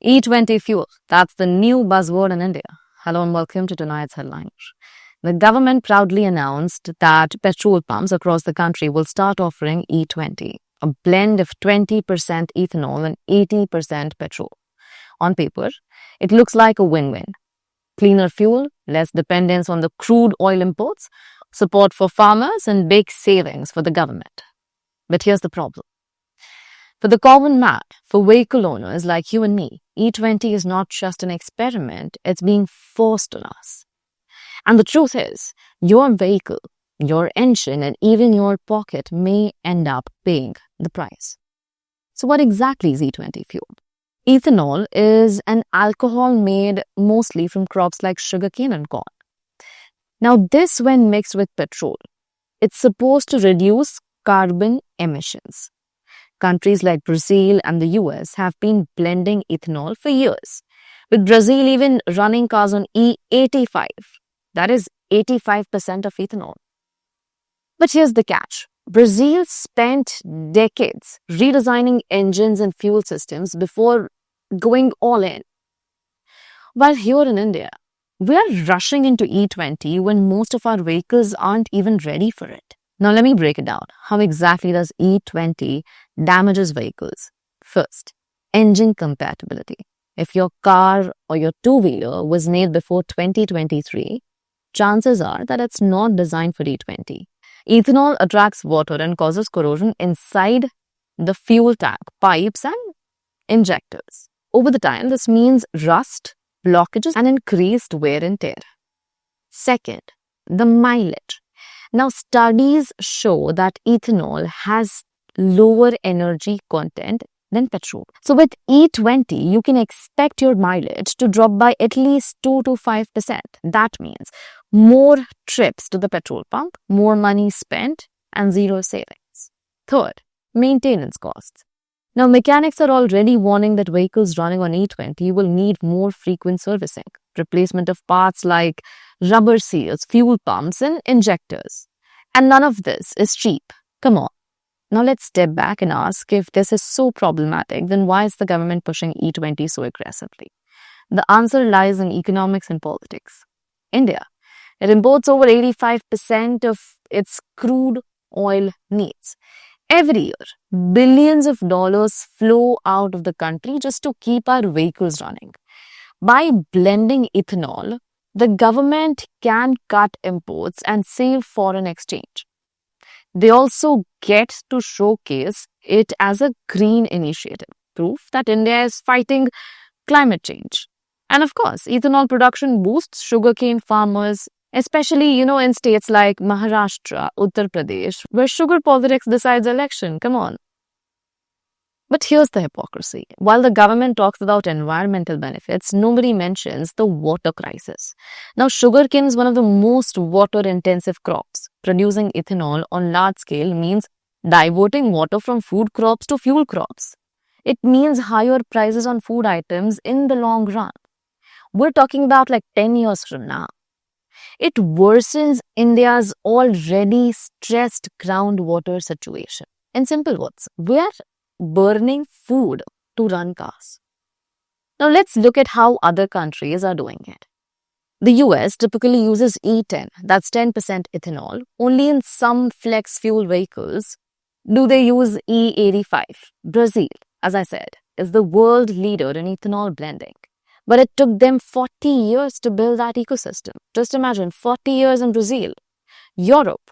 E20 fuel, that's the new buzzword in India. Hello and welcome to tonight's headlines. The government proudly announced that petrol pumps across the country will start offering E20, a blend of 20% ethanol and 80% petrol. On paper, it looks like a win-win. Cleaner fuel, less dependence on the crude oil imports, support for farmers, and big savings for the government. But here's the problem. For the common man, for vehicle owners like you and me, E20 is not just an experiment, it's being forced on us. And the truth is, your vehicle, your engine, and even your pocket may end up paying the price. So what exactly is E20 fuel? Ethanol is an alcohol made mostly from crops like sugarcane and corn. Now this, when mixed with petrol, it's supposed to reduce carbon emissions. Countries like Brazil and the US have been blending ethanol for years, with Brazil even running cars on E85. That is 85% of ethanol. But here's the catch. Brazil spent decades redesigning engines and fuel systems before going all in. While here in India, we are rushing into E20 when most of our vehicles aren't even ready for it. Now let me break it down. How exactly does E20 damages vehicles? First, engine compatibility. If your car or your two-wheeler was made before 2023, chances are that it's not designed for E20. Ethanol attracts water and causes corrosion inside the fuel tank, pipes and injectors. Over the time, this means rust, blockages and increased wear and tear. Second, the mileage. Now, studies show that ethanol has lower energy content than petrol. So with E20, you can expect your mileage to drop by at least 2 to 5%. That means more trips to the petrol pump, more money spent, and zero savings. Third, maintenance costs. Now, mechanics are already warning that vehicles running on E20 will need more frequent servicing, replacement of parts like rubber seals, fuel pumps, and injectors. And none of this is cheap. Come on. Now let's step back and ask, if this is so problematic, then why is the government pushing E20 so aggressively? The answer lies in economics and politics. India, it imports over 85% of its crude oil needs. Every year, billions of dollars flow out of the country just to keep our vehicles running. By blending ethanol, the government can cut imports and save foreign exchange. They also get to showcase it as a green initiative, proof that India is fighting climate change. And of course, ethanol production boosts sugarcane farmers, especially, in states like Maharashtra, Uttar Pradesh, where sugar politics decides election. Come on. But here's the hypocrisy. While the government talks about environmental benefits, nobody mentions the water crisis. Now, sugarcane is one of the most water-intensive crops. Producing ethanol on large scale means diverting water from food crops to fuel crops. It means higher prices on food items in the long run. We're talking about like 10 years from now. It worsens India's already stressed groundwater situation. In simple words, we're burning food to run cars. Now let's look at how other countries are doing it. The US typically uses E10, that's 10% ethanol. Only in some flex fuel vehicles do they use E85. Brazil, as I said, is the world leader in ethanol blending. But it took them 40 years to build that ecosystem. Just imagine, 40 years in Brazil. Europe,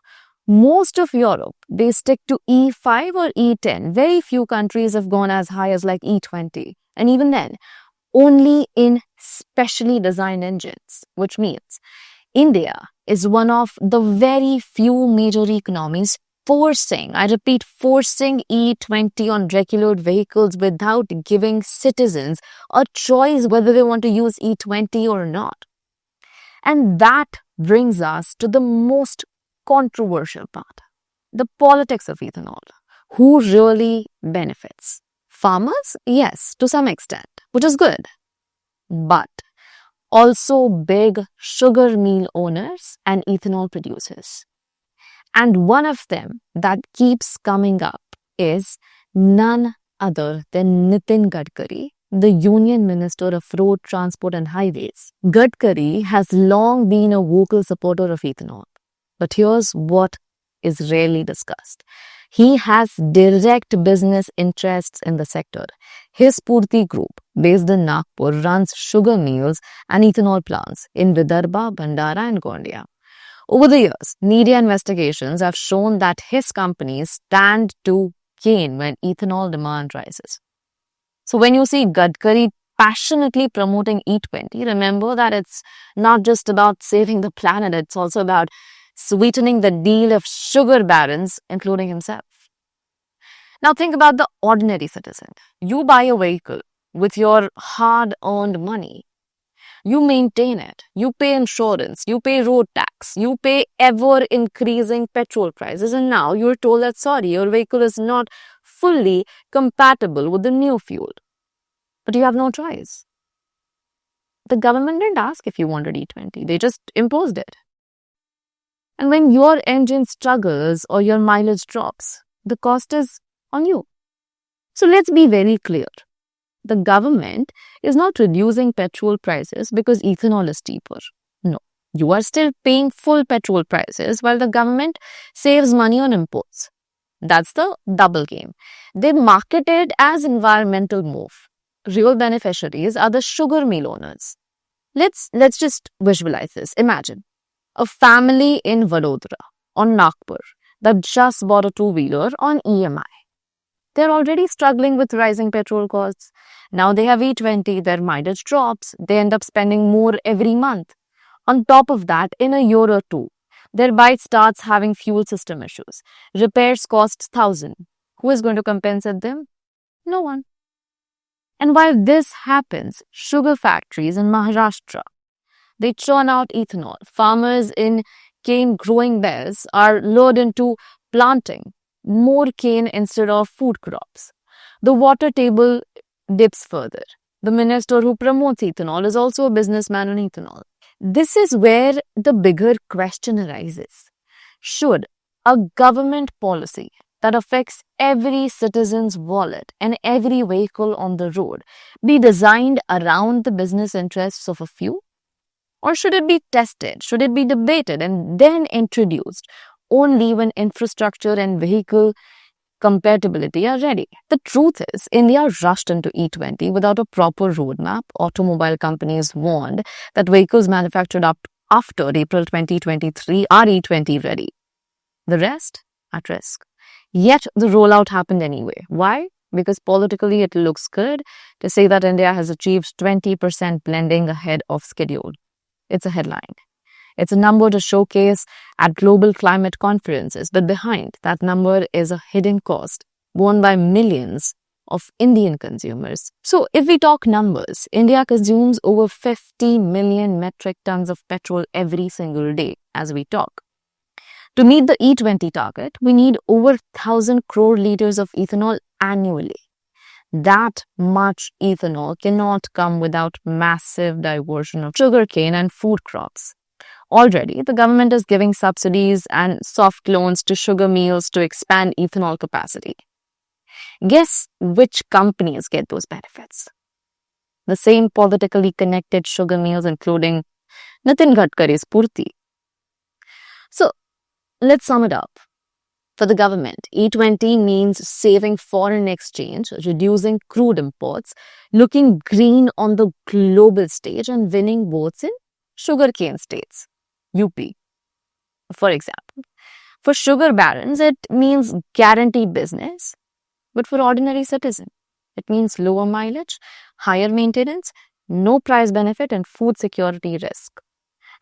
most of Europe, they stick to E5 or E10. Very few countries have gone as high as like E20. And even then, only in specially designed engines, which means India is one of the very few major economies forcing E20 on regular vehicles without giving citizens a choice whether they want to use E20 or not. And that brings us to the most controversial part, the politics of ethanol. Who really benefits? Farmers? Yes, to some extent, which is good. But also big sugar mill owners and ethanol producers. And one of them that keeps coming up is none other than Nitin Gadkari, the Union Minister of Road Transport and Highways. Gadkari has long been a vocal supporter of ethanol. But here's what is rarely discussed. He has direct business interests in the sector. His Purti group, based in Nagpur, runs sugar mills and ethanol plants in Vidarbha, Bhandara and Gondia. Over the years, media investigations have shown that his companies stand to gain when ethanol demand rises. So when you see Gadkari passionately promoting E20, remember that it's not just about saving the planet, it's also about sweetening the deal of sugar barons, including himself. Now think about the ordinary citizen. You buy a vehicle with your hard-earned money. You maintain it. You pay insurance. You pay road tax. You pay ever-increasing petrol prices. And now you're told that, sorry, your vehicle is not fully compatible with the new fuel. But you have no choice. The government didn't ask if you wanted E20. They just imposed it. And when your engine struggles or your mileage drops, the cost is on you. So let's be very clear. The government is not reducing petrol prices because ethanol is cheaper. No, you are still paying full petrol prices while the government saves money on imports. That's the double game. They market it as environmental move. Real beneficiaries are the sugar mill owners. Let's just visualize this. Imagine a family in Vadodara or Nagpur that just bought a two-wheeler on EMI. They're already struggling with rising petrol costs. Now they have E20, their mileage drops, they end up spending more every month. On top of that, in a year or two, their bike starts having fuel system issues. Repairs cost 1,000. Who is going to compensate them? No one. And while this happens, sugar factories in Maharashtra, they churn out ethanol. Farmers in cane growing belts are lured into planting more cane instead of food crops. The water table dips further. The minister who promotes ethanol is also a businessman on ethanol. This is where the bigger question arises. Should a government policy that affects every citizen's wallet and every vehicle on the road be designed around the business interests of a few? Or should it be tested? Should it be debated and then introduced only when infrastructure and vehicle compatibility are ready? The truth is, India rushed into E20 without a proper roadmap. Automobile companies warned that vehicles manufactured up after April 2023 are E20 ready. The rest at risk. Yet the rollout happened anyway. Why? Because politically it looks good to say that India has achieved 20% blending ahead of schedule. It's a headline. It's a number to showcase at global climate conferences, but behind that number is a hidden cost borne by millions of Indian consumers. So if we talk numbers, India consumes over 50 million metric tons of petrol every single day as we talk. To meet the E20 target, we need over 1,000 crore liters of ethanol annually. That much ethanol cannot come without massive diversion of sugarcane and food crops. Already, the government is giving subsidies and soft loans to sugar mills to expand ethanol capacity. Guess which companies get those benefits? The same politically connected sugar mills, including Nitin Gadkari's Purti. So, let's sum it up. For the government, E20 means saving foreign exchange, reducing crude imports, looking green on the global stage and winning votes in sugarcane states. UP, for example. For sugar barons, it means guaranteed business. But for ordinary citizen, it means lower mileage, higher maintenance, no price benefit and food security risk.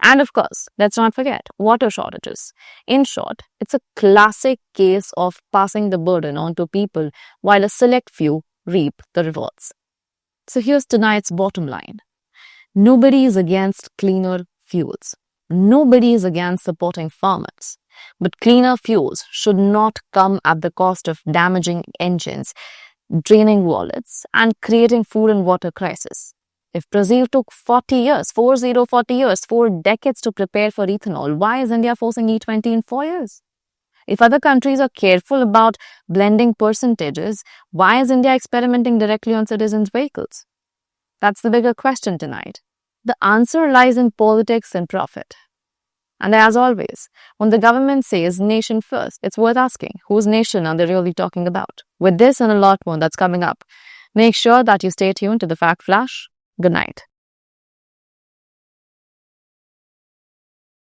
And of course, let's not forget water shortages. In short, it's a classic case of passing the burden on to people while a select few reap the rewards. So here's tonight's bottom line. Nobody is against cleaner fuels. Nobody is against supporting farmers. But cleaner fuels should not come at the cost of damaging engines, draining wallets, and creating food and water crisis. If Brazil took 40 years, 4 decades to prepare for ethanol, why is India forcing E20 in 4 years? If other countries are careful about blending percentages, why is India experimenting directly on citizens' vehicles? That's the bigger question tonight. The answer lies in politics and profit. And as always, when the government says nation first, it's worth asking, whose nation are they really talking about? With this and a lot more that's coming up, make sure that you stay tuned to the Fact Flash. Good night.